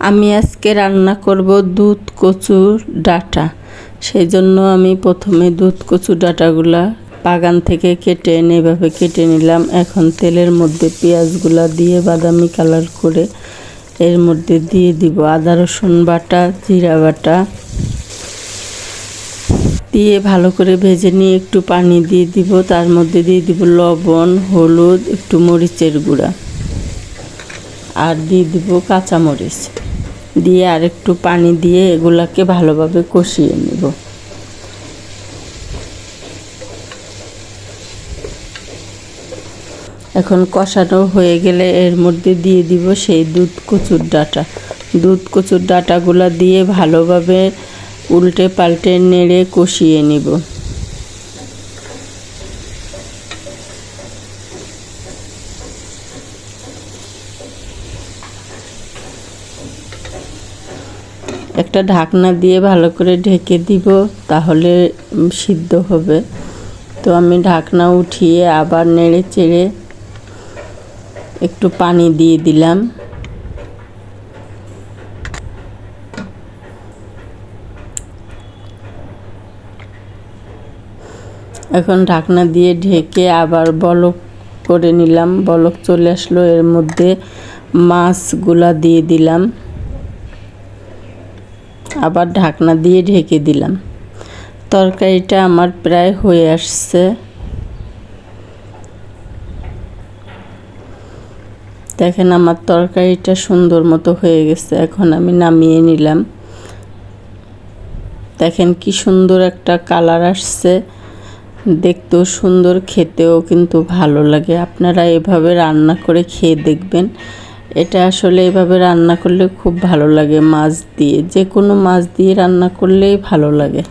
আমি আজকে রান্না করব দুধ কচুর ডাঁটা। সেই জন্য আমি প্রথমে দুধ কচুর ডাঁটাগুলা বাগান থেকে কেটে এনে এভাবে কেটে নিলাম। এখন তেলের মধ্যে পেঁয়াজগুলা দিয়ে বাদামি কালার করে এর মধ্যে দিয়ে দিব আদা রসুন বাটা, জিরা বাটা দিয়ে ভালো করে ভেজে নিয়ে একটু পানি দিয়ে দিব। তার মধ্যে দিয়ে দিব লবণ, হলুদ, একটু মরিচের গুঁড়া আর দিয়ে দিব কাঁচামরিচ দিয়ে আর একটু পানি দিয়ে এগুলাকে ভালোভাবে কষিয়ে নেব। এখন কষানো হয়ে গেলে এর মধ্যে দিয়ে দিব সেই দুধ কচুর ডাঁটা। দুধ কচুর ডাঁটাগুলা দিয়ে ভালোভাবে উল্টে পাল্টে নেড়ে কষিয়ে নিব। একটা ঢাকনা দিয়ে ভালো করে ঢেকে দিব, তাহলে সিদ্ধ হবে। তো আমি ঢাকনা উঠিয়ে আবার নেড়ে চেড়ে একটু পানি দিয়ে দিলাম। এখন ঢাকনা দিয়ে ঢেকে আবার বলক করে নিলাম। বলক চলে আসলো, এর মধ্যে মাছগুলা দিয়ে দিলাম, আবার ঢাকনা দিয়ে ঢেকে দিলাম। তরকারিটা আমার প্রায় হয়ে আসছে। দেখেন আমার তরকারিটা সুন্দর মতো হয়ে গেছে। এখন আমি নামিয়ে নিলাম। দেখেন কি সুন্দর একটা কালার আসছে, দেখতেও সুন্দর, খেতেও কিন্তু ভালো লাগে। আপনারা এভাবে রান্না করে খেয়ে দেখবেন। এটা আসলে এভাবে রান্না করলে খুব ভালো লাগে। মাছ দিয়ে, যে কোনো মাছ দিয়ে রান্না করলেই ভালো লাগে।